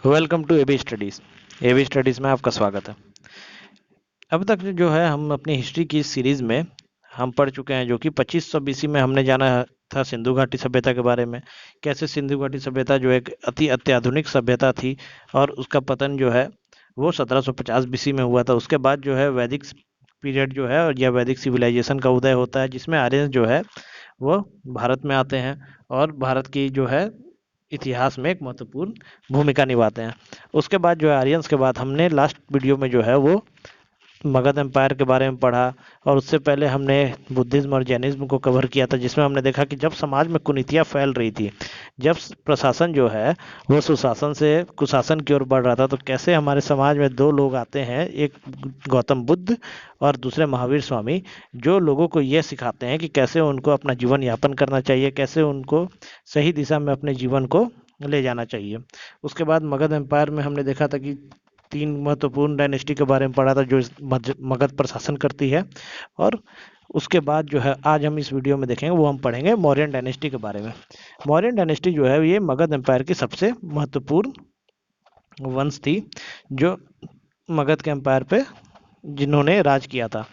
Welcome to AB Studies. AB Studies में आपका स्वागत है। अब तक जो है हम अपनी हिस्ट्री की इस सीरीज़ में हम पढ़ चुके हैं, जो कि 2500 बीसी में हमने जाना था सिंधु घाटी सभ्यता के बारे में। कैसे सिंधु घाटी सभ्यता जो एक अति अत्याधुनिक सभ्यता थी और उसका पतन जो है वो 1750 बीसी में हुआ था। उसके बाद जो है वैदिक पीरियड जो है और या वैदिक सिविलाइजेशन का उदय होता है, जिसमें आर्यन जो है वो भारत में आते हैं और भारत की जो है इतिहास में एक महत्वपूर्ण भूमिका निभाते हैं। उसके बाद जो है आर्यंस के बाद हमने लास्ट वीडियो में जो है वो मगध एम्पायर के बारे में पढ़ा, और उससे पहले हमने बुद्धिज्म और जैनिज्म को कवर किया था, जिसमें हमने देखा कि जब समाज में कुनीतियाँ फैल रही थी, जब प्रशासन जो है वो सुशासन से कुशासन की ओर बढ़ रहा था, तो कैसे हमारे समाज में दो लोग आते हैं, एक गौतम बुद्ध और दूसरे महावीर स्वामी, जो लोगों को ये सिखाते हैं कि कैसे उनको अपना जीवन यापन करना चाहिए, कैसे उनको सही दिशा में अपने जीवन को ले जाना चाहिए। उसके बाद मगध एम्पायर में हमने देखा था कि तीन महत्वपूर्ण डायनेस्टी के बारे में पढ़ा था जो मगध पर शासन करती है। और उसके बाद जो है आज हम इस वीडियो में देखेंगे वो हम पढ़ेंगे मौर्यन डायनेस्टी के बारे में। मौर्यन डायनेस्टी जो है ये मगध एम्पायर की सबसे महत्वपूर्ण वंश थी, जो मगध के एम्पायर पे जिन्होंने राज किया था।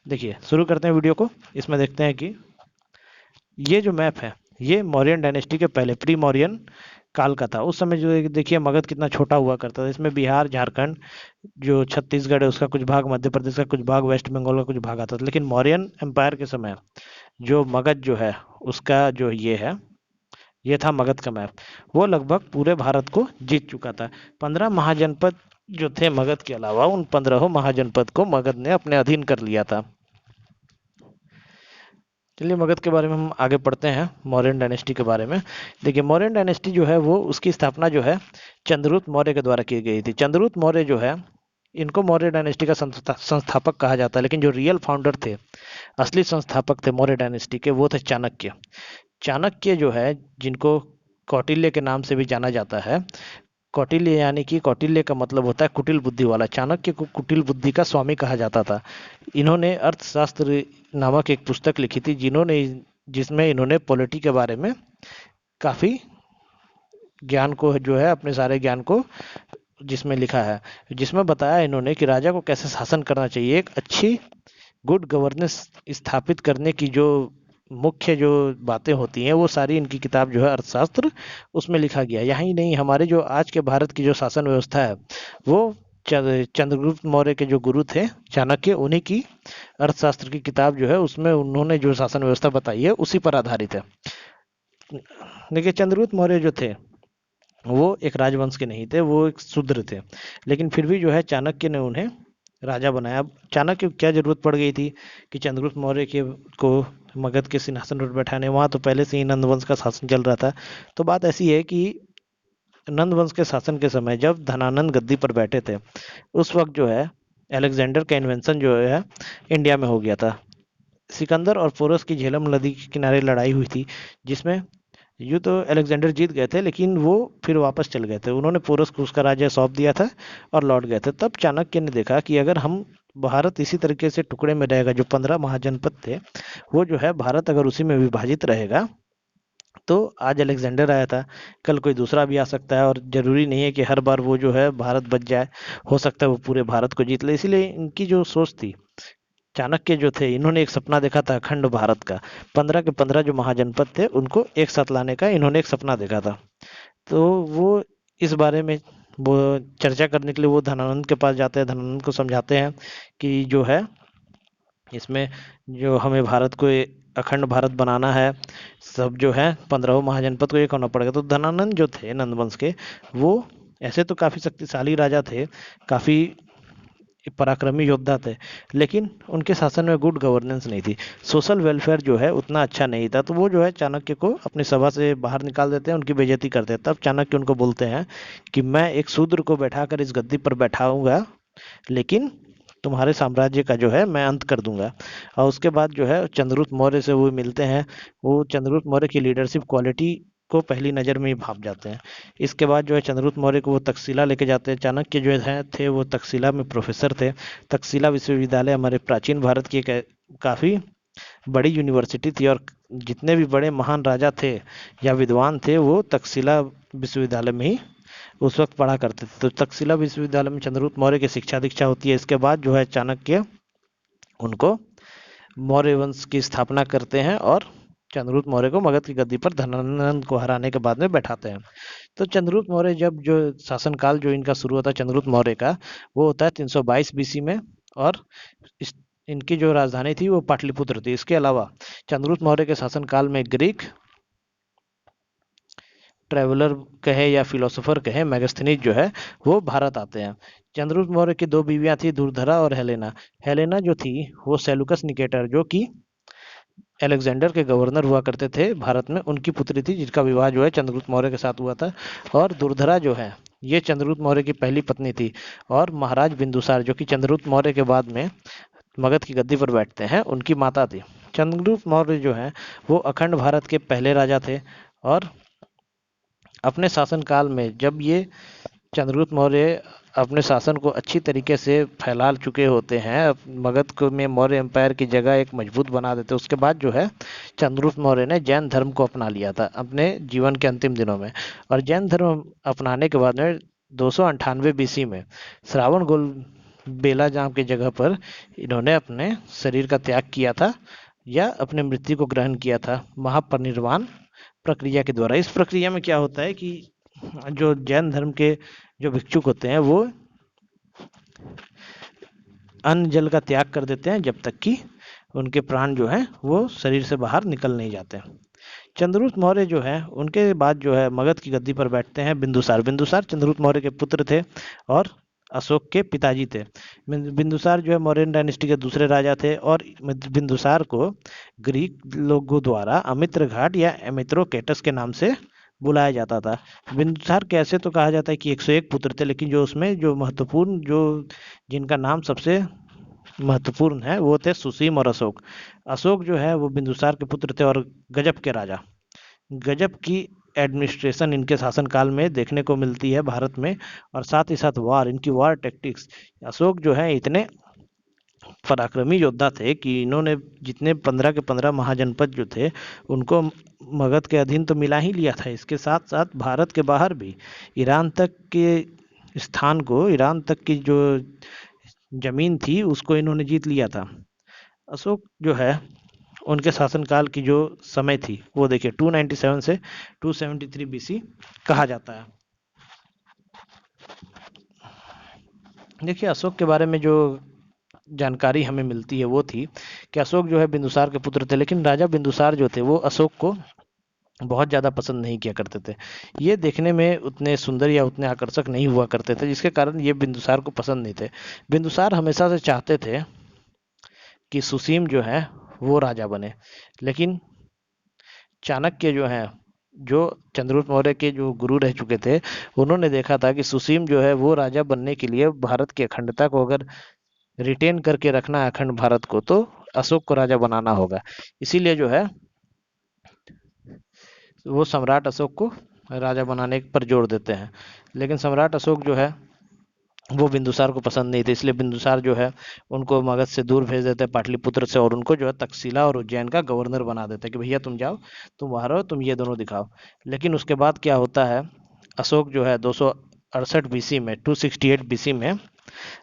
देखिए शुरू करते हैं वीडियो को। इसमें देखते हैं कि ये जो मैप है ये मौर्यन डायनेस्टी के पहले प्री मौर्यन काल का था। उस समय जो देखिए मगध कितना छोटा हुआ करता था। इसमें बिहार, झारखंड, जो छत्तीसगढ़ है उसका कुछ भाग, मध्य प्रदेश का कुछ भाग, वेस्ट बंगाल का कुछ भाग आता था। लेकिन मौर्यन एम्पायर के समय जो मगध जो है उसका जो ये था मगध का मैप। वो लगभग पूरे भारत को जीत चुका था। 15 महाजनपद जो थे मगध के अलावा, उन 15 महाजनपद को मगध ने अपने अधीन कर लिया था। चलिए मगध के बारे में हम आगे पढ़ते हैं, मौर्यन डायनेस्टी के बारे में। देखिए मौर्यन डायनेस्टी जो है वो उसकी स्थापना जो है चंद्रगुप्त मौर्य के द्वारा की गई थी। चंद्रगुप्त मौर्य जो है इनको मौर्य डायनेस्टी का संस्थापक कहा जाता है, लेकिन जो रियल फाउंडर थे, असली संस्थापक थे मौर्य डायनेस्टी के, वो थे चाणक्य। चाणक्य जो है, जिनको कौटिल्य के नाम से भी जाना जाता है। कौटिल्य यानी कि कौटिल्य का मतलब होता है कुटिल बुद्धि वाला। चाणक्य को कुटिल बुद्धि का स्वामी कहा जाता था। इन्होंने अर्थशास्त्र नामक एक पुस्तक लिखी थी, जिसमें इन्होंने पॉलिटी के बारे में काफी ज्ञान को जो है अपने सारे ज्ञान को जिसमें लिखा है, जिसमें बताया इन्होंने कि राजा को कैसे शासन करना चाहिए। एक अच्छी गुड गवर्नेंस स्थापित करने की जो मुख्य जो बातें होती हैं वो सारी इनकी किताब जो है अर्थशास्त्र, उसमें लिखा गया। यही नहीं, हमारे जो आज के भारत की जो शासन व्यवस्था है वो चंद्रगुप्त मौर्य के जो गुरु थे चाणक्य, उन्हीं की अर्थशास्त्र की किताब जो है उसमें उन्होंने जो शासन व्यवस्था बताई है उसी पर आधारित है। देखिए चंद्रगुप्त मौर्य जो थे वो एक राजवंश के नहीं थे, वो एक शूद्र थे। लेकिन फिर भी जो है चाणक्य ने उन्हें राजा बनाया। अब चाणक्य को क्या जरूरत पड़ गई थी कि चंद्रगुप्त मौर्य के को मगध के सिंहासन पर बैठाने, वहां तो पहले से ही नंदवंश का शासन चल रहा था। तो बात ऐसी है कि नंदवंश के शासन के समय जब धनानंद गद्दी पर बैठे थे, उस वक्त जो है अलेक्जेंडर का इन्वेंशन जो है इंडिया में हो गया था। सिकंदर और पोरस की झेलम नदी के किनारे लड़ाई हुई थी, जिसमें यूँ तो अलेक्जेंडर जीत गए थे, लेकिन वो फिर वापस चल गए थे। उन्होंने पोरस को उसका राज्य सौंप दिया था और लौट गए थे। तब चाणक्य ने देखा कि अगर हम भारत इसी तरीके से टुकड़े में रहेगा, जो 15 महाजनपद थे वो जो है भारत अगर उसी में विभाजित रहेगा, तो आज अलेक्जेंडर आया था, कल कोई दूसरा भी आ सकता है, और जरूरी नहीं है कि हर बार वो जो है भारत बच जाए। हो सकता है वो पूरे भारत को जीत ले। इसीलिए इनकी जो सोच थी, चाणक्य जो थे, इन्होंने एक सपना देखा था अखंड भारत का। 15 के 15 जो महाजनपद थे उनको एक साथ लाने का इन्होंने एक सपना देखा था। तो वो इस बारे में वो चर्चा करने के लिए वो धनानंद के पास जाते हैं, धनानंद को समझाते हैं कि जो है इसमें जो हमें भारत को अखंड भारत बनाना है, सब जो है 15 महाजनपद को एक होना पड़ेगा। तो धनानंद जो थे नंदवंश के, वो ऐसे तो काफी शक्तिशाली राजा थे, काफी पराक्रमी योद्धा थे, लेकिन उनके शासन में गुड गवर्नेंस नहीं थी। सोशल वेलफेयर जो है उतना अच्छा नहीं था। तो वो जो है चाणक्य को अपनी सभा से बाहर निकाल देते हैं, उनकी बेइज्जती करते हैं। तब चाणक्य उनको बोलते हैं कि मैं एक शूद्र को बैठाकर इस गद्दी पर बैठाऊंगा, लेकिन तुम्हारे साम्राज्य का जो है मैं अंत कर दूंगा। और उसके बाद जो है चंद्रगुप्त मौर्य से वो मिलते हैं। वो चंद्रगुप्त मौर्य की लीडरशिप क्वालिटी को पहली नज़र में ही भाप जाते हैं। इसके बाद जो है चंद्रगुप्त मौर्य को वो तक्षशिला लेके जाते हैं। चाणक्य जो है थे वो तक्षशिला में प्रोफेसर थे। तक्षशिला विश्वविद्यालय हमारे प्राचीन भारत की एक काफ़ी बड़ी यूनिवर्सिटी थी, और जितने भी बड़े महान राजा थे या विद्वान थे वो तक्षशिला विश्वविद्यालय में ही उस वक्त पढ़ा करते थे। तो तक्षशिला विश्वविद्यालय में चंद्रगुप्त मौर्य की शिक्षा दीक्षा होती है। इसके बाद जो है चाणक्य उनको मौर्य वंश की स्थापना करते हैं और चंद्रगुप्त मौर्य को मगध की गद्दी पर धनानंद को हराने के बाद में बैठाते हैं। तो चंद्रगुप्त मौर्य जब जो शासनकाल जो इनका शुरू होता है चंद्रगुप्त मौर्य का, वो होता है 322 बीसी में। और इस इनकी जो राजधानी थी वो पाटलिपुत्र थी। इसके अलावा चंद्रगुप्त मौर्य के शासनकाल में ग्रीक ट्रेवलर कहे या फिलोसोफर कहे, मेगास्थनीज जो है वो भारत आते हैं। चंद्रगुप्त मौर्य की दो बीवियां थी, दुर्धरा और हेलेना। हेलेना जो थी वो सेलुकस निकेटर, जो कि अलेक्जेंडर के गवर्नर हुआ करते थे भारत में, उनकी पुत्री थी, जिसका विवाह जो है चंद्रगुप्त मौर्य के साथ हुआ था। और दुर्धरा जो है ये चंद्रगुप्त मौर्य की पहली पत्नी थी। और महाराज बिंदुसार जो कि चंद्रगुप्त मौर्य के बाद में मगध की गद्दी पर बैठते हैं, उनकी माता थी। चंद्रगुप्त मौर्य जो है वो अखंड भारत के पहले राजा थे। और अपने शासनकाल में जब ये चंद्रगुप्त मौर्य अपने शासन को अच्छी तरीके से फैला चुके होते हैं, मगध को में मौर्य एम्पायर की जगह एक मजबूत बना देते, उसके बाद जो है चंद्रगुप्त मौर्य ने जैन धर्म को अपना लिया था अपने जीवन के अंतिम दिनों में। और जैन धर्म अपनाने के बाद में 298 बीसी में श्रावण बेला जाम की जगह पर इन्होंने अपने शरीर का त्याग किया था, या अपने मृत्यु को ग्रहण किया था महापरिनिर्वाण प्रक्रिया के द्वारा। इस प्रक्रिया में क्या होता है कि जो जैन धर्म के जो भिक्षुक होते हैं वो अन्न जल का त्याग कर देते हैं, जब तक कि उनके प्राण जो है वो शरीर से बाहर निकल नहीं जाते। चंद्रगुप्त मौर्य जो है उनके बाद जो है मगध की गद्दी पर बैठते हैं बिंदुसार। बिंदुसार चंद्रगुप्त मौर्य के पुत्र थे और अशोक के पिताजी थे। बिंदुसार जो है मौर्यन डायनेस्टी के दूसरे राजा थे। और बिंदुसार को ग्रीक लोगों द्वारा अमित्र घाट या एमित्रोकेटस के नाम से बुलाया जाता था। बिंदुसार के ऐसे तो कहा जाता है कि 101 पुत्र थे, लेकिन जो उसमें जो महत्वपूर्ण जो जिनका नाम सबसे महत्वपूर्ण है वो थे सुसीम और अशोक। अशोक जो है वो बिंदुसार के पुत्र थे और गजब के राजा। गजब की एडमिनिस्ट्रेशन इनके शासनकाल में देखने को मिलती है भारत में। और साथ ही साथ इनकी वार टैक्टिक्स, अशोक जो है इतने पराक्रमी योद्धा थे कि इन्होंने जितने 15 के 15 महाजनपद जो थे उनको मगध के अधीन तो मिला ही लिया था। इसके साथ साथ भारत के बाहर भी ईरान तक के स्थान को, ईरान तक की जो जमीन थी उसको इन्होंने जीत लिया था। अशोक जो है उनके शासनकाल की जो समय थी वो देखिए 297 से 273 बीसी कहा जाता है। देखिए अशोक के बारे में जो जानकारी हमें मिलती है वो थी कि अशोक जो है बिंदुसार के पुत्र थे, लेकिन राजा बिंदुसार जो थे वो अशोक को बहुत ज़्यादा पसंद नहीं किया करते थे। ये देखने में उतने सुंदर या उतने आकर्षक नहीं हुआ करते थे, जिसके कारण ये बिंदुसार को पसंद नहीं थे। बिंदुसार हमेशा से चाहते थे कि सुसीम जो है वो राजा बने, लेकिन चाणक्य जो है, जो चंद्रगुप्त मौर्य के जो गुरु रह चुके थे, उन्होंने देखा था कि सुसीम जो है वो राजा बनने के लिए भारत की अखंडता को अगर रिटेन करके रखना है अखंड भारत को, तो अशोक को राजा बनाना होगा। इसीलिए जो है वो सम्राट अशोक को राजा बनाने पर जोर देते हैं। लेकिन सम्राट अशोक जो है वो बिंदुसार को पसंद नहीं थे, इसलिए बिंदुसार जो है उनको मगध से दूर भेज देते हैं पाटलिपुत्र से, और उनको जो है तक्षशिला और उज्जैन का गवर्नर बना देते हैं कि भैया तुम जाओ, तुम वहाँ रहो, तुम ये दोनों दिखाओ। लेकिन उसके बाद क्या होता है, अशोक जो है 268 बीसी में 268 बीसी में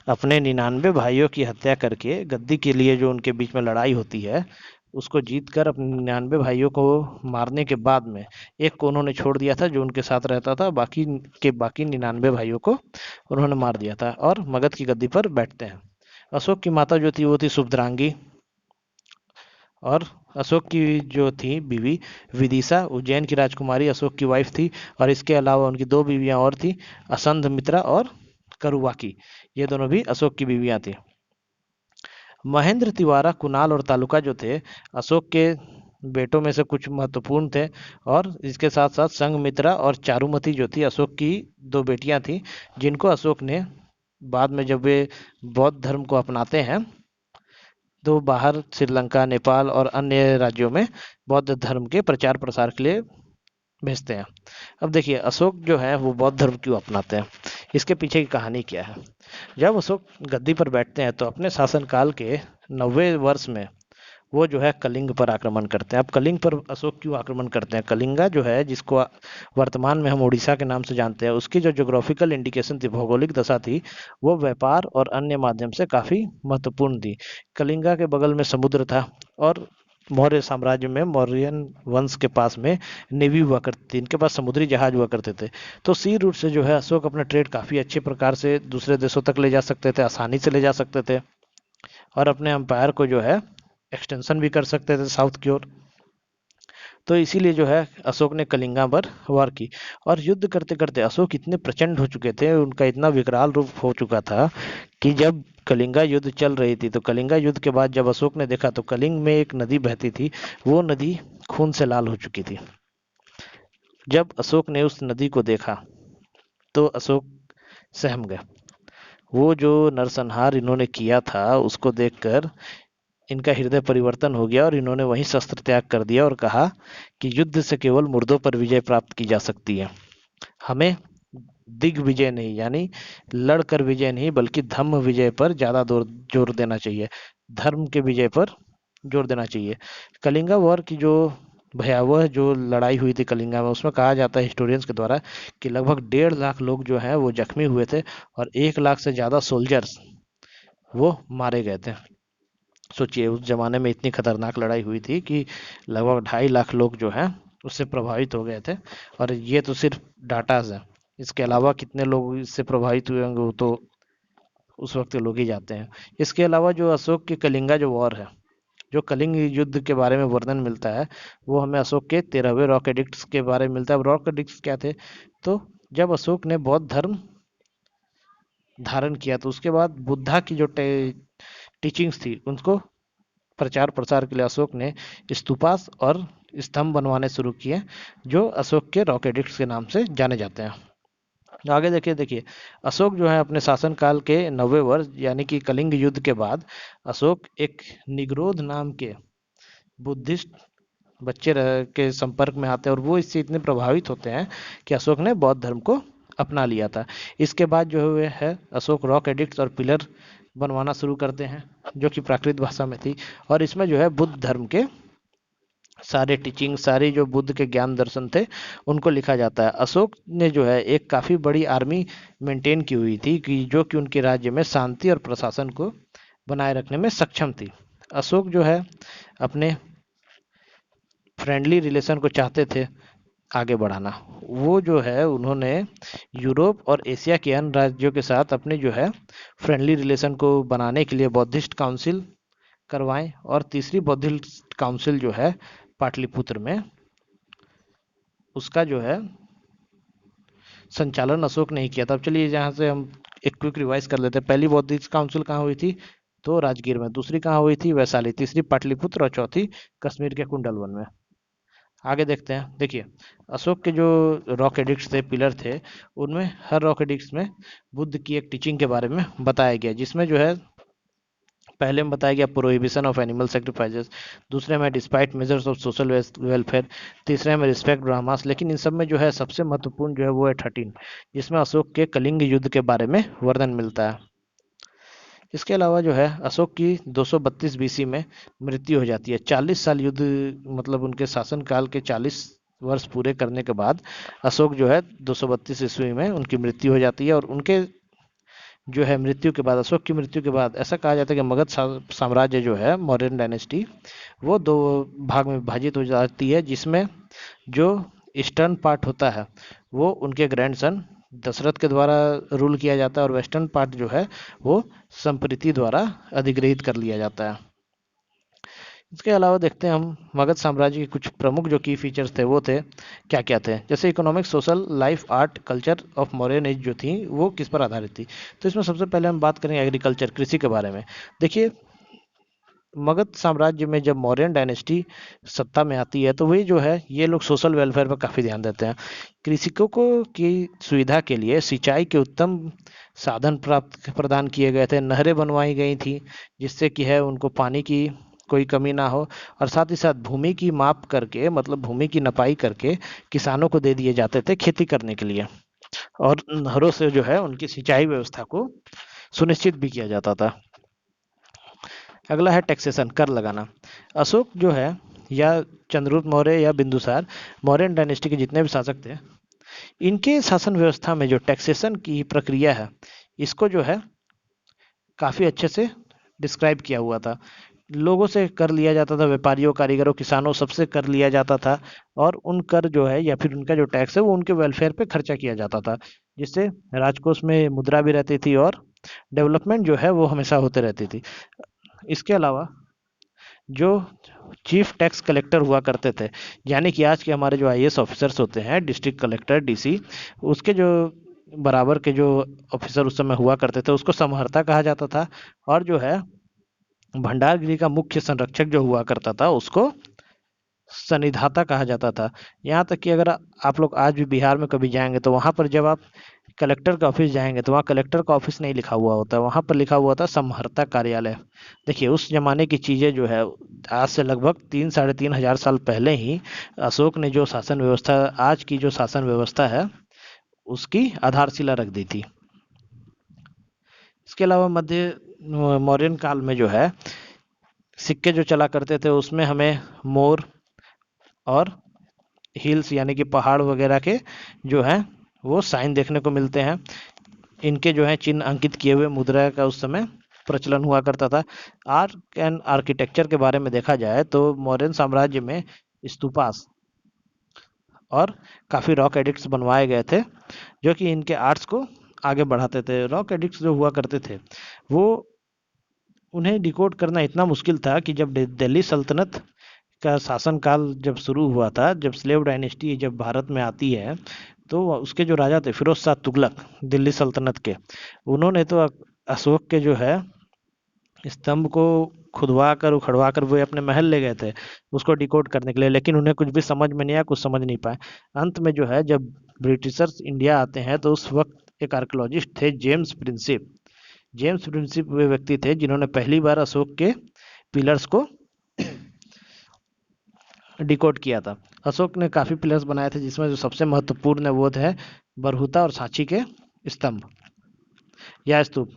अपने 99 भाइयों की हत्या करके गद्दी के लिए जो उनके बीच में लड़ाई होती है उसको जीत कर अपने 99 भाइयों को मारने के बाद में एक को उन्होंने छोड़ दिया था जो उनके साथ रहता था, बाकी 99 भाइयों को उन्होंने मार दिया था और मगध की गद्दी पर बैठते हैं। अशोक की माता जो थी वो थी शुभद्रांगी, और अशोक की जो थी बीवी विदिशा उज्जैन की राजकुमारी अशोक की वाइफ थी। और इसके अलावा उनकी दो बीवियां और थी, असंधमित्रा और करुवाकी, ये दोनों भी अशोक की बीवियां थी। महेंद्र तिवारा, कुणाल और तालुका जो थे अशोक के बेटों में से कुछ महत्वपूर्ण थे। और इसके साथ साथ संघमित्रा और चारुमती जो थी अशोक की दो बेटियां थी, जिनको अशोक ने बाद में जब वे बौद्ध धर्म को अपनाते हैं तो बाहर श्रीलंका, नेपाल और अन्य राज्यों में बौद्ध धर्म के प्रचार प्रसार के लिए भेजते हैं। अब देखिए अशोक जो है वो बौद्ध धर्म क्यों अपनाते हैं, इसके पीछे की कहानी क्या है। जब अशोक गद्दी पर बैठते हैं तो अपने शासनकाल के 90 वर्ष में वो जो है कलिंग पर आक्रमण करते हैं। अब कलिंग पर अशोक क्यों आक्रमण करते हैं? कलिंगा जो है, जिसको वर्तमान में हम उड़ीसा के नाम से जानते हैं, उसकी जो ज्योग्राफिकल इंडिकेशन थी, भौगोलिक दशा थी, वो व्यापार और अन्य माध्यम से काफी महत्वपूर्ण थी। कलिंगा के बगल में समुद्र था और मौर्य साम्राज्य में, मौर्यन वंश के पास में नेवी हुआ करती थी, इनके पास समुद्री जहाज हुआ करते थे। तो सी रूट से जो है अशोक अपना ट्रेड काफी अच्छे प्रकार से दूसरे देशों तक ले जा सकते थे, आसानी से ले जा सकते थे, और अपने एम्पायर को जो है एक्सटेंशन भी कर सकते थे साउथ की ओर। तो इसीलिए जो है अशोक ने कलिंगा पर वार की। और युद्ध करते करते अशोक इतने प्रचंड हो चुके थे, उनका इतना विकराल रूप हो चुका था कि जब कलिंगा युद्ध चल रही थी, तो कलिंगा युद्ध के बाद जब अशोक ने देखा तो कलिंग में एक नदी बहती थी, वो नदी खून से लाल हो चुकी थी। जब अशोक ने उस नदी को देखा तो अशोक सहम गए। वो जो नरसंहार इन्होंने किया था उसको देखकर इनका हृदय परिवर्तन हो गया और इन्होंने वहीं शस्त्र त्याग कर दिया और कहा कि युद्ध से केवल मुर्दों पर विजय प्राप्त की जा सकती है। हमें दिग्विजय नहीं, यानी लड़कर विजय नहीं, बल्कि धम्म विजय पर ज्यादा जोर देना चाहिए, धर्म के विजय पर जोर देना चाहिए। कलिंगा वॉर की जो भयावह जो लड़ाई हुई थी कलिंगा में, उसमें कहा जाता है हिस्टोरियंस के द्वारा कि लगभग 1.5 लाख लोग जो हैं वो जख्मी हुए थे और 1 लाख से ज्यादा सोल्जर्स वो मारे गए थे। सोचिए उस जमाने में इतनी खतरनाक लड़ाई हुई थी कि लगभग 2.5 लाख लोग जो हैं उससे प्रभावित हो गए थे। और ये तो सिर्फ डाटाज है, इसके अलावा कितने लोग इससे प्रभावित हुए होंगे वो तो उस वक्त के लोग ही जाते हैं। इसके अलावा जो अशोक की कलिंगा जो वॉर है, जो कलिंग युद्ध के बारे में वर्णन मिलता है, वो हमें अशोक के 13वें रॉक एडिक्ट्स के बारे में मिलता है। रॉक एडिक्ट्स क्या थे? तो जब अशोक ने बौद्ध धर्म धारण किया तो उसके बाद बुद्धा की जो टीचिंग्स थी उनको प्रचार प्रसार के लिए अशोक ने स्तूपास और स्तंभ बनवाने शुरू किए, जो अशोक के रॉक एडिक्ट्स के नाम से जाने जाते हैं। आगे देखिए देखिए अशोक जो है अपने शासनकाल के 90 वर्ष यानी कि कलिंग युद्ध के बाद अशोक एक निग्रोध नाम के बुद्धिस्ट बच्चे के संपर्क में आते हैं और वो इससे इतने प्रभावित होते हैं कि अशोक ने बौद्ध धर्म को अपना लिया था। इसके बाद जो हुए है अशोक रॉक एडिक्ट्स और पिलर बनवाना शुरू करते हैं, जो कि प्राकृत भाषा में थी, और इसमें जो है बुद्ध धर्म के सारे टीचिंग, सारी जो बुद्ध के ज्ञान दर्शन थे उनको लिखा जाता है। अशोक ने जो है एक काफ़ी बड़ी आर्मी मेंटेन की हुई थी कि जो कि उनके राज्य में शांति और प्रशासन को बनाए रखने में सक्षम थी। अशोक जो है अपने फ्रेंडली रिलेशन को चाहते थे आगे बढ़ाना। वो जो है उन्होंने यूरोप और एशिया के अन्य राज्यों के साथ अपने जो है फ्रेंडली रिलेशन को बनाने के लिए बौद्धिस्ट काउंसिल करवाएं, और तीसरी बौद्धिस्ट काउंसिल जो है पाटलिपुत्र में, उसका जो है संचालन अशोक ने ही किया था। अब चलिए यहाँ से हम एक क्विक रिवाइज कर लेते हैं। पहली बौद्धिस्ट काउंसिल कहाँ हुई थी? तो राजगीर में। दूसरी कहाँ हुई थी? वैशाली। तीसरी पाटलिपुत्र, और चौथी कश्मीर के कुंडलवन में। आगे देखते हैं। देखिए अशोक के जो रॉक एडिक्ट्स थे, पिलर थे, उनमें हर रॉक एडिक्ट्स में बुद्ध की एक टीचिंग के बारे में बताया गया, जिसमें जो है पहले में बताया गया प्रोहिबिशन ऑफ एनिमल सेक्रीफाइसेस, दूसरे में despite measures of social welfare, तीसरे में रिस्पेक्ट ब्राह्मण्स। लेकिन इन सब में जो है सबसे महत्वपूर्ण जो है वो है 13, जिसमें अशोक के कलिंग युद्ध के बारे में वर्णन मिलता है। इसके अलावा जो है अशोक की 232 बीसी में मृत्यु हो जाती है। 40 साल युद्ध, मतलब उनके शासनकाल के 40 वर्ष पूरे करने के बाद अशोक जो है 232 ईस्वी में उनकी मृत्यु हो जाती है। और उनके जो है मृत्यु के बाद, अशोक की मृत्यु के बाद ऐसा कहा जाता है कि मगध साम्राज्य जो है, मौर्यन डायनेस्टी, वो दो भाग में विभाजित हो जाती है, जिसमें जो ईस्टर्न पार्ट होता है वो उनके ग्रैंडसन दशरथ के द्वारा रूल किया जाता है, और वेस्टर्न पार्ट जो है वो संप्रीति द्वारा अधिग्रहित कर लिया जाता है। इसके अलावा देखते हैं हम मगध साम्राज्य के कुछ प्रमुख जो की फीचर्स थे वो थे, क्या क्या थे। जैसे economic, social, life, art, culture of Mauryan age जो थी वो किस पर आधारित थी। तो इसमें सबसे पहले हम बात करेंगे एग्रीकल्चर, कृषि के बारे में। देखिए मगध साम्राज्य में जब मौर्यन डायनेस्टी सत्ता में आती है तो वे जो है ये लोग सोशल वेलफेयर पर काफ़ी ध्यान देते हैं। कृषकों को की सुविधा के लिए सिंचाई के उत्तम साधन प्राप्त प्रदान किए गए थे, नहरें बनवाई गई थी जिससे कि है उनको पानी की कोई कमी ना हो, और साथ ही साथ भूमि की माप करके, मतलब भूमि की नपाई करके किसानों को दे दिए जाते थे खेती करने के लिए, और नहरों से जो है उनकी सिंचाई व्यवस्था को सुनिश्चित भी किया जाता था। अगला है टैक्सेशन, कर लगाना। अशोक जो है या चंद्रगुप्त मौर्य या बिंदुसार, मौर्यन डायनेस्टी के जितने भी शासक थे, इनके शासन व्यवस्था में जो टैक्सेशन की प्रक्रिया है, इसको जो है काफ़ी अच्छे से डिस्क्राइब किया हुआ था। लोगों से कर लिया जाता था, व्यापारियों, कारीगरों, किसानों, सबसे कर लिया जाता था, और उन कर जो है या फिर उनका जो टैक्स है वो उनके वेलफेयर पे खर्चा किया जाता था, जिससे राजकोष में मुद्रा भी रहती थी और डेवलपमेंट जो है वो हमेशा होते रहती थी। इसके अलावा जो चीफ टैक्स कलेक्टर हुआ करते थे, यानी कि आज के हमारे जो आईएएस ऑफिसर्स होते हैं, डिस्ट्रिक्ट कलेक्टर, डीसी, उसके जो बराबर के जो ऑफिसर उस समय हुआ करते थे, उसको समहर्ता कहा जाता था। और जो है भंडारगृह का मुख्य संरक्षक जो हुआ करता था, उसको सनिधाता कहा जाता था। यहाँ तक कि अगर आप लोग आज भी बिहार में कभी जाएंगे तो वहाँ पर जब आप कलेक्टर का ऑफिस जाएंगे तो वहाँ कलेक्टर का ऑफिस नहीं लिखा हुआ होता है, वहाँ पर लिखा हुआ था समहर्ता कार्यालय। देखिए उस जमाने की चीज़ें जो है, आज से लगभग 3 साढ़े 3 हजार साल पहले ही अशोक ने जो शासन व्यवस्था, आज की जो शासन व्यवस्था है, उसकी आधारशिला रख दी थी। इसके अलावा मध्य मौर्यन काल में जो है सिक्के जो चला करते थे, उसमें हमें मोर और हिल्स यानी कि पहाड़ वगैरह के जो है वो साइन देखने को मिलते हैं। इनके जो है चिन्ह अंकित किए हुए मुद्रा का उस समय प्रचलन हुआ करता था। आर्ट एंड आर्किटेक्चर के बारे में देखा जाए तो मौर्यन साम्राज्य में स्तूपास और काफ़ी रॉक एडिक्ट्स बनवाए गए थे, जो कि इनके आर्ट्स को आगे बढ़ाते थे। रॉक एडिक्ट्स जो हुआ करते थे, वो उन्हें डिकोड करना इतना मुश्किल था कि जब दिल्ली सल्तनत का शासनकाल जब शुरू हुआ था, जब स्लेव डायनेस्टी जब भारत में आती है, तो उसके जो राजा थे फिरोज शाह तुगलक, दिल्ली सल्तनत के, उन्होंने तो अशोक के जो है स्तंभ को खुदवा कर उखड़वा कर वो अपने महल ले गए थे उसको डिकोड करने के लिए, लेकिन उन्हें कुछ भी समझ में नहीं आया, कुछ समझ नहीं पाए। अंत में जो है जब ब्रिटिशर्स इंडिया आते हैं तो उस वक्त एक आर्कियोलॉजिस्ट थे, जेम्स प्रिंसिप। जेम्स प्रिंसिप वे व्यक्ति थे जिन्होंने पहली बार अशोक के पिलर्स को डिकोड किया था। अशोक ने काफ़ी पिलर्स बनाए थे, जिसमें जो सबसे महत्वपूर्ण है वो है बरहुता और सांची के स्तंभ या स्तूप।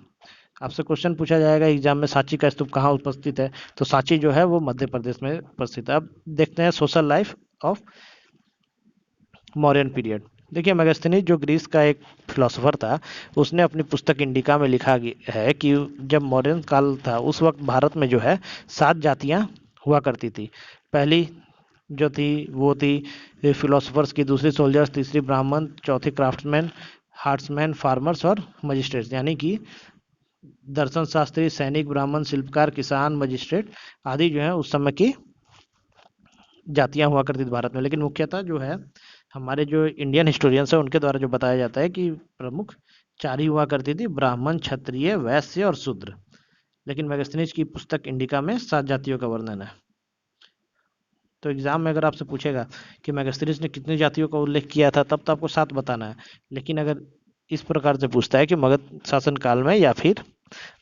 आपसे क्वेश्चन पूछा जाएगा एग्जाम में, सांची का स्तूप कहाँ उपस्थित है, तो सांची जो है वो मध्य प्रदेश में उपस्थित है। अब देखते हैं social life of Mauryan period. देखिए मेगास्थनीज जो ग्रीस का एक फिलोसोफर था, उसने अपनी पुस्तक इंडिका में लिखा है कि जब मौर्यन काल था उस वक्त भारत में जो है 7 जातियां हुआ करती थी। पहली जो थी वो थी फिलोसोफर्स की, दूसरी सोल्जर्स, तीसरी ब्राह्मण, चौथी क्राफ्ट्समैन, हार्ट्समैन, फार्मर्स और मजिस्ट्रेट्स, यानी कि दर्शन शास्त्री, सैनिक, ब्राह्मण, शिल्पकार, किसान, मजिस्ट्रेट आदि जो है उस समय की जातियां हुआ करती थी भारत में। लेकिन मुख्यतः जो है हमारे जो इंडियन हिस्टोरियंस है उनके द्वारा जो बताया जाता है कि प्रमुख 4 ही हुआ करती थी, ब्राह्मण, क्षत्रिय, वैश्य और शूद्र। लेकिन मेगास्थनीज की पुस्तक इंडिका में 7 जातियों का वर्णन है। तो एग्जाम में अगर आपसे पूछेगा कि मेगास्थनीज ने कितनी जातियों का उल्लेख किया था, तब तो आपको 7 बताना है। लेकिन अगर इस प्रकार से पूछता है कि मगध शासन काल में या फिर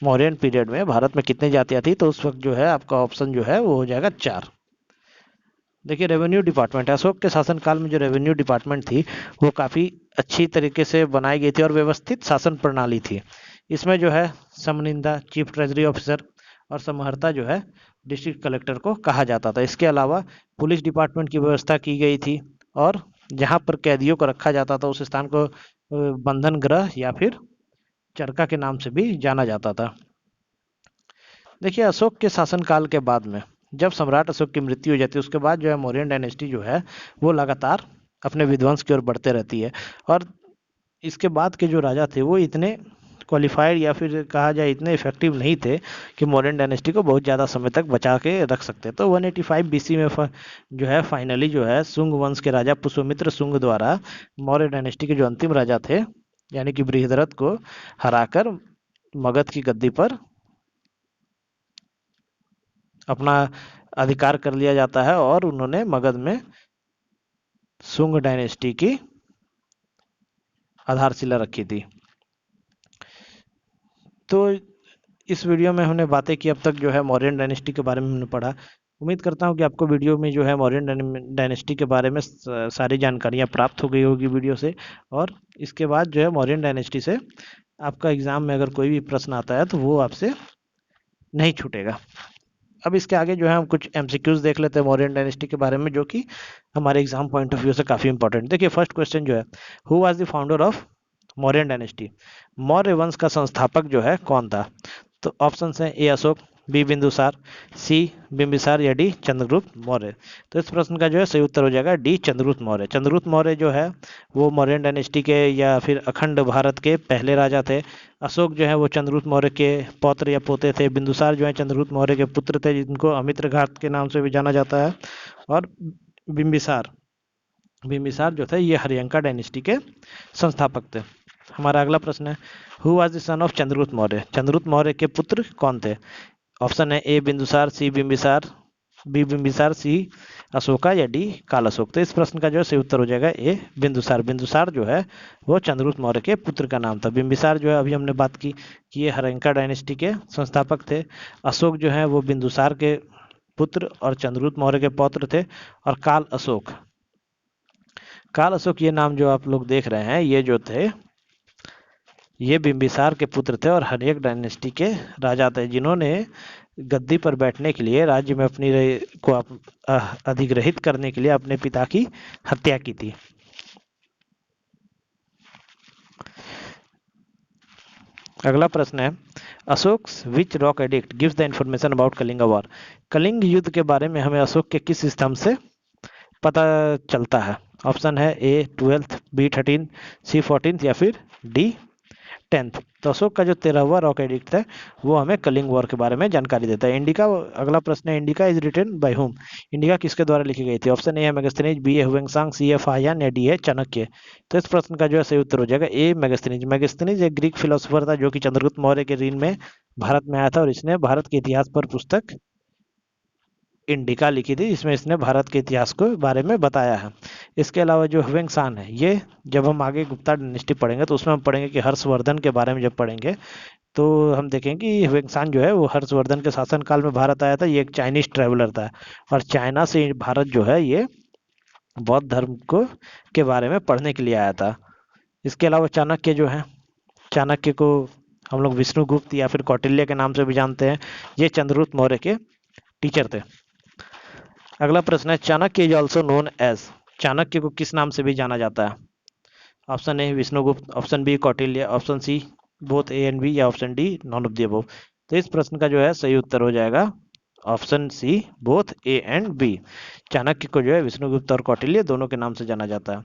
मौर्यन पीरियड में भारत में कितनी जातियां थी, तो उस वक्त जो है आपका ऑप्शन जो है वो हो जाएगा 4। देखिए रेवेन्यू डिपार्टमेंट, अशोक के शासनकाल में जो रेवेन्यू डिपार्टमेंट थी वो काफ़ी अच्छी तरीके से बनाई गई थी और व्यवस्थित शासन प्रणाली थी। इसमें जो है समनिंदा चीफ ट्रेजरी ऑफिसर और समहर्ता जो है डिस्ट्रिक्ट कलेक्टर को कहा जाता था। इसके अलावा पुलिस डिपार्टमेंट की व्यवस्था की गई थी, और जहाँ पर कैदियों को रखा जाता था उस स्थान को बंधन गृह या फिर चरका के नाम से भी जाना जाता था। देखिए अशोक के शासनकाल के बाद में जब सम्राट अशोक की मृत्यु हो जाती है, उसके बाद जो है मौर्यन डायनेस्टी जो है वो लगातार अपने विध्वंस की ओर बढ़ते रहती है। और इसके बाद के जो राजा थे वो इतने क्वालिफाइड या फिर कहा जाए इतने इफेक्टिव नहीं थे कि मौर्यन डायनेस्टी को बहुत ज़्यादा समय तक बचा के रख सकते। तो 185 बीसी में जो है फाइनली जो है शुंग वंश के राजा पुष्यमित्र शुंग द्वारा मौर्य डायनेस्टी के जो अंतिम राजा थे यानी कि बृहद्रथ को हराकर मगध की गद्दी पर अपना अधिकार कर लिया जाता है, और उन्होंने मगध में शुंग डायनेस्टी की आधारशिला रखी थी। तो इस वीडियो में हमने बातें की अब तक जो है मौर्यन डायनेस्टी के बारे में हमने पढ़ा। उम्मीद करता हूँ कि आपको वीडियो में जो है मौर्यन डायनेस्टी के बारे में सारी जानकारियाँ प्राप्त हो गई होगी वीडियो से। और इसके बाद जो है मौर्यन डायनेस्टी से आपका एग्ज़ाम में अगर कोई भी प्रश्न आता है तो वो आपसे नहीं छूटेगा। अब इसके आगे जो है हम कुछ एमसीक्यूज देख लेते हैं मौर्यन डायनेस्टी के बारे में, जो कि हमारे एग्जाम पॉइंट ऑफ व्यू से काफी इंपॉर्टेंट। देखिए फर्स्ट क्वेश्चन जो है, who was the founder of Mauryan dynasty? Maurya वंश का संस्थापक जो है कौन था? तो ऑप्शन है ए अशोक, बी बिंदुसार, सी बिंबिसार या डी चंद्रगुप्त मौर्य। तो इस प्रश्न का जो है सही उत्तर हो जाएगा डी चंद्रगुप्त मौर्य। चंद्रगुप्त मौर्य जो है वो मौर्यन डायनेस्टी के या फिर अखंड भारत के पहले राजा थे। अशोक जो है वो चंद्रगुप्त मौर्य के पौत्र या पोते थे। बिंदुसार जो है चंद्रगुप्त मौर्य के पुत्र थे, जिनको अमित्रघात के नाम से भी जाना जाता है। और बिंबिसार बिंबिसार जो थे ये हरियंका डायनेस्टी के संस्थापक थे। हमारा अगला प्रश्न है, who was the son of Chandragupta Maurya? Chandragupta Maurya के पुत्र कौन थे? ऑप्शन है ए बिंदुसार, सी बिंबिसार, बी बिंबिसार, सी अशोका या डी काल अशोक। तो इस प्रश्न का जो है सही उत्तर हो जाएगा ए बिंदुसार। बिंदुसार जो है वो चंद्रगुप्त मौर्य के पुत्र का नाम था। बिंबिसार जो है अभी हमने बात की कि ये हरियंका डायनेस्टी के संस्थापक थे। अशोक जो है वो बिंदुसार के पुत्र और चंद्रगुप्त मौर्य के पौत्र थे। और काल अशोक ये नाम जो आप लोग देख रहे हैं, ये जो थे ये बिंबिसार के पुत्र थे और हर्यक डायनेस्टी के राजा थे, जिन्होंने गद्दी पर बैठने के लिए राज्य में अपनी को अधिग्रहित करने के लिए अपने पिता की हत्या की थी। अगला प्रश्न है, Ashoka which rock edict gives the information about Kalinga war? Kalinga युद्ध के बारे में हमें अशोक के किस स्तंभ से पता चलता है? ऑप्शन है ए 12th, बी 13, सी 14 या फिर डी 10th। तो अशोक का जो 13वां रॉक एडिक्ट है वो हमें कलिंग वॉर के बारे में जानकारी देता है। इंडिका, अगला प्रश्न है, Indica is written by whom? Indica किसके द्वारा लिखी गई थी? ऑप्शन ए है मेगास्थनीज, बी है हुएंगसांग, सी है फाहियान या डी है चाणक्य। तो इस प्रश्न का जो है सही उत्तर हो जाएगा ए मेगास्थनीज। मेगास्थनीज एक ग्रीक फिलोसोफर था जो कि चंद्रगुप्त मौर्य के रीन में भारत में आया था और इसने भारत के इतिहास पर पुस्तक इंडिका लिखी थी, जिसमें इसने भारत के इतिहास के बारे में बताया है। इसके अलावा जो ह्वेंगसान है, ये जब हम आगे गुप्ता डायनेस्टी पढ़ेंगे तो उसमें हम पढ़ेंगे कि हर्षवर्धन के बारे में जब पढ़ेंगे तो हम देखेंगे कि ह्वेंगसान जो है वो हर्षवर्धन के शासनकाल में भारत आया था। ये एक चाइनीज ट्रेवलर था और चाइना से भारत जो है ये बौद्ध धर्म को के बारे में पढ़ने के लिए आया था। इसके अलावा चाणक्य जो है, चाणक्य को हम लोग विष्णुगुप्त या फिर कौटिल्य के नाम से भी जानते हैं। ये चंद्रगुप्त मौर्य के टीचर थे। अगला प्रश्न है, Chanakya is also known as? Chanakya को किस नाम से भी जाना जाता है? Option A Vishnugupta, option B Kautilya, option C both A and B या option D none of the above. तो इस प्रश्न का जो है सही उत्तर हो जाएगा option C both A and B. Chanakya को जो है विष्णुगुप्त और कौटिल्य दोनों के नाम से जाना जाता है।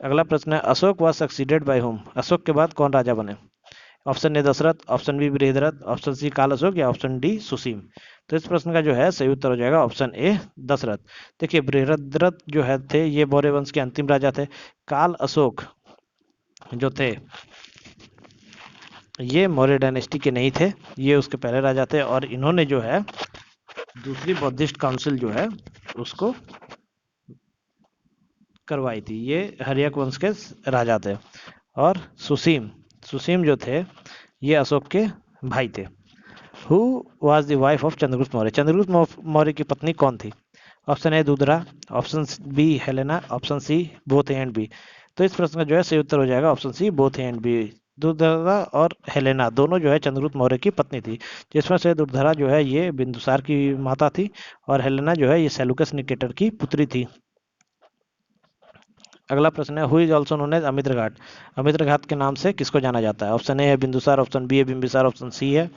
अगला प्रश्न है, Ashok was succeeded by whom? Ashok के बाद कौन राजा बने? Option A Dasharatha, option B Brihadratha, option C Kalashoka या ऑप्शन डी सुसीम। तो इस प्रश्न का जो है सही उत्तर हो जाएगा ऑप्शन ए दशरथ। देखिए बृहद्रथ जो है थे ये मौर्य वंश के अंतिम राजा थे। काल अशोक जो थे ये मौर्य डायनेस्टी के नहीं थे, ये उसके पहले राजा थे और इन्होंने जो है दूसरी बौद्धिस्ट काउंसिल जो है उसको करवाई थी। ये हर्यक वंश के राजा थे। और सुसीम जो थे ये अशोक के भाई थे। Who was the wife of Chandragupta Maurya? Chandragupta Maurya की पत्नी कौन थी? Option A Dudhara, option B Helena, option C both A and B. तो इस प्रश्न का जो है सही उत्तर हो जाएगा option C both A and B. Durdhara और हेलेना दोनों जो है चंद्रगुप्त मौर्य की पत्नी थी, जिसमें से दुर्धरा जो है ये बिंदुसार की माता थी और हेलेना जो है ये सेलुकस निकेटर की पुत्री थी। अगला प्रश्न है, who is also known as Amitraghat? Amitraghat के नाम से किसको जाना जाता है? ऑप्शन ए है बिंदुसार, ऑप्शन बी है बिंबिसार, ऑप्शन सी है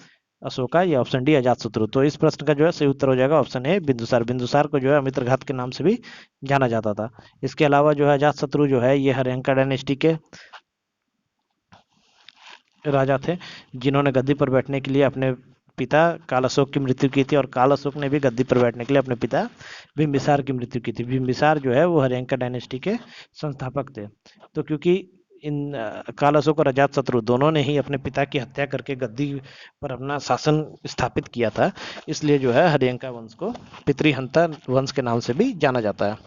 अशोका या ऑप्शन डी अजातशत्रु। तो इस प्रश्न का जो है सही उत्तर हो जाएगा ऑप्शन ए बिंदुसार। बिंदुसार को जो है अमित्रघात के नाम से भी जाना जाता था। इसके अलावा जो है अजातशत्रु जो है ये हर्यंका डायनेस्टी के राजा थे, जिन्होंने गद्दी पर बैठने के लिए अपने पिता काल अशोक की मृत्यु की थी और काल अशोक ने भी गद्दी पर बैठने के लिए अपने पिता बिंबिसार की मृत्यु की थी। बिंबिसार जो है वो हर्यंका डायनेस्टी के संस्थापक थे। तो क्योंकि इन काल अशोक और अजातशत्रु दोनों ने ही अपने पिता की हत्या करके गद्दी पर अपना शासन स्थापित किया था, इसलिए जो है हर्यंका वंश को पितृहंता वंश के नाम से भी जाना जाता है।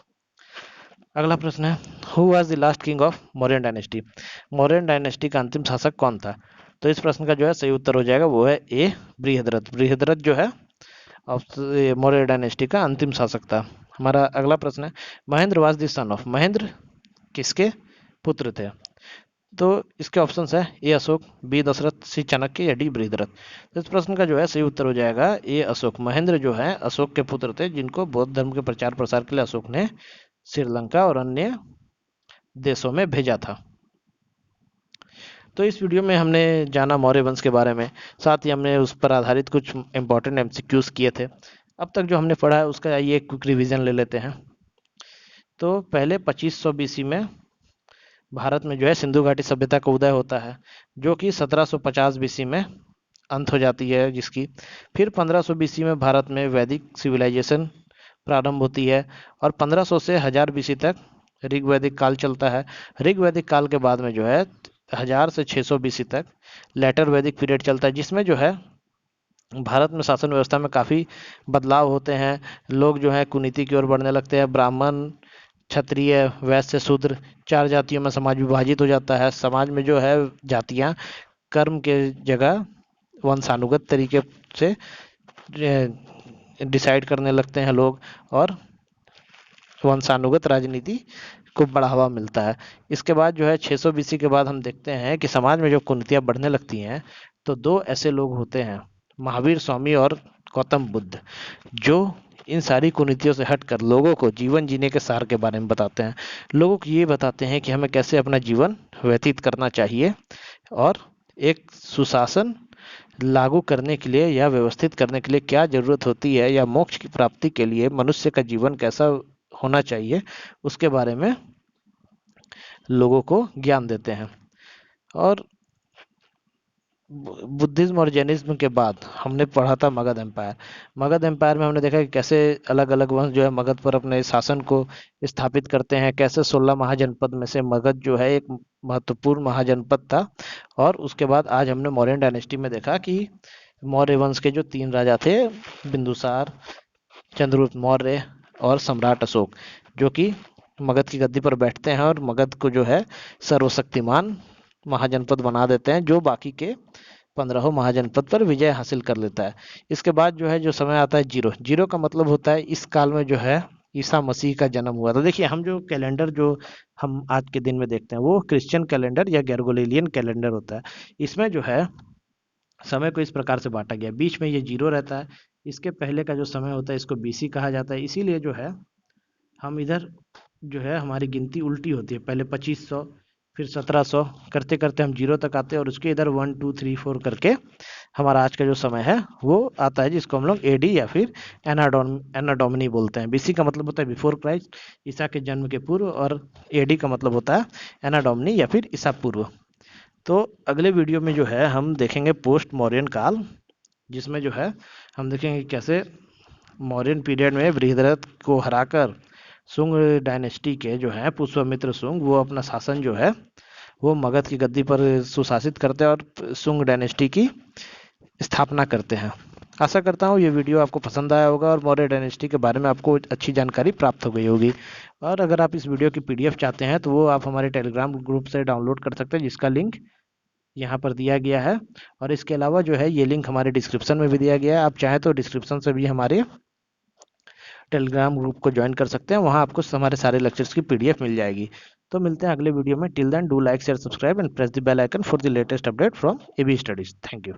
अगला प्रश्न है, who was the last king of Mauryan dynasty? Mauryan dynasty का अंतिम शासक कौन था? तो इस प्रश्न का जो है सही उत्तर हो जाएगा वो है ए बृहद्रथ। बृहद्रथ जो है मौर्य डायनेस्टी का अंतिम शासक था। हमारा अगला प्रश्न है, Mahendra was the son of? Mahendra किसके पुत्र थे? तो इसके ऑप्शंस है ए अशोक, बी दशरथ, सी चाणक्य या डी बृहद्रथ। तो इस प्रश्न का जो है सही उत्तर हो जाएगा ए अशोक। महेंद्र जो है अशोक के पुत्र थे, जिनको बौद्ध धर्म के प्रचार प्रसार के लिए अशोक ने श्रीलंका और अन्य देशों में भेजा था। तो इस वीडियो में हमने जाना मौर्य वंश के बारे में, साथ ही हमने उस पर आधारित कुछ इंपॉर्टेंट एमसीक्यूज किए थे। अब तक जो हमने पढ़ा है उसका आइए एक क्विक रिवीजन ले लेते हैं। तो पहले 2500 बीसी में भारत में जो है सिंधु घाटी सभ्यता का उदय होता है, जो कि 1750 बीसी में अंत हो जाती है जिसकी। फिर 1500 बीसी में भारत में वैदिक सिविलाइजेशन प्रारंभ होती है, और 1500 से 1000 बीसी तक ऋग्वैदिक काल चलता है। ऋग्वैदिक काल के बाद में जो है 1000 से 600 बीसी तक लेटर वैदिक पीरियड चलता है, जिसमें जो है भारत में शासन व्यवस्था में काफ़ी बदलाव होते हैं। लोग जो है कुनीति की ओर बढ़ने लगते हैं। ब्राह्मण, क्षत्रिय, वैश्य, शूद्र, 4 जातियों में समाज विभाजित हो जाता है। समाज में जो है जातियां कर्म के जगह वंशानुगत तरीके से डिसाइड करने लगते हैं लोग, और वंशानुगत राजनीति को बढ़ावा मिलता है। इसके बाद जो है 600 बीसी के बाद हम देखते हैं कि समाज में जो कुनीतियां बढ़ने लगती हैं, तो दो ऐसे लोग होते हैं, महावीर स्वामी और गौतम बुद्ध, जो इन सारी कुनीतियों से हटकर लोगों को जीवन जीने के सार के बारे में बताते हैं। लोगों को ये बताते हैं कि हमें कैसे अपना जीवन व्यतीत करना चाहिए, और एक सुशासन लागू करने के लिए या व्यवस्थित करने के लिए क्या जरूरत होती है, या मोक्ष की प्राप्ति के लिए मनुष्य का जीवन कैसा होना चाहिए, उसके बारे में लोगों को ज्ञान देते हैं। और बुद्धिज्म और जैनिज्म के बाद हमने पढ़ा था मगध एम्पायर। मगध एम्पायर में हमने देखा कि कैसे अलग अलग वंश जो है मगध पर अपने शासन को स्थापित करते हैं, कैसे 16 महाजनपद में से मगध जो है एक महत्वपूर्ण महाजनपद था। और उसके बाद आज हमने मौर्यन डायनेस्टी में देखा कि मौर्य वंश के जो 3 राजा थे, बिंदुसार, चंद्रगुप्त मौर्य और सम्राट अशोक, जो कि मगध की गद्दी पर बैठते हैं और मगध को जो है सर्वशक्तिमान महाजनपद बना देते हैं, जो बाकी के 15 महाजनपद पर विजय हासिल कर लेता है। इसके बाद जो है जो समय आता है जीरो। जीरो का मतलब होता है इस काल में जो है ईसा मसीह का जन्म हुआ था। देखिए, हम जो कैलेंडर जो हम आज के दिन में देखते हैं वो क्रिश्चियन कैलेंडर या ग्रेगोरियन कैलेंडर होता है। इसमें जो है समय को इस प्रकार से बांटा गया, बीच में ये जीरो रहता है। इसके पहले का जो समय होता है इसको बीसी कहा जाता है। इसीलिए जो है हम इधर जो है हमारी गिनती उल्टी होती है, पहले 2500 फिर 1700 करते करते हम जीरो तक आते हैं, और उसके इधर 1 2 3 4 करके हमारा आज का जो समय है वो आता है, जिसको हम लोग एडी या फिर एनाडोमनी बोलते हैं। बीसी का मतलब होता है बिफोर क्राइस्ट, ईसा के जन्म के पूर्व, और एडी का मतलब होता है एनाडोमनी या फिर ईसा पूर्व। तो अगले वीडियो में जो है हम देखेंगे पोस्ट मौर्यन काल, जिसमें जो है हम देखेंगे कैसे मौर्यन पीरियड में बृहद्रथ को हराकर सुंग डायनेस्टी के जो है पुष्यमित्र सुंग, वो अपना शासन जो है वो मगध की गद्दी पर सुशासित करते हैं और सुंग डायनेस्टी की स्थापना करते हैं। आशा करता हूँ ये वीडियो आपको पसंद आया होगा और मौर्य डायनेस्टी के बारे में आपको अच्छी जानकारी प्राप्त हो गई होगी। और अगर आप इस वीडियो की पीडीएफ चाहते हैं तो वो आप हमारे टेलीग्राम ग्रुप से डाउनलोड कर सकते हैं, जिसका लिंक यहाँ पर दिया गया है। और इसके अलावा जो है ये लिंक हमारे डिस्क्रिप्शन में भी दिया गया है, आप चाहें तो डिस्क्रिप्शन से भी हमारे टेलीग्राम ग्रुप को ज्वाइन कर सकते हैं, वहाँ आपको हमारे सारे लेक्चर्स की पीडीएफ मिल जाएगी। तो मिलते हैं अगले वीडियो में। Till then do like share subscribe and press the bell icon for the latest update from AB Studies. Thank you.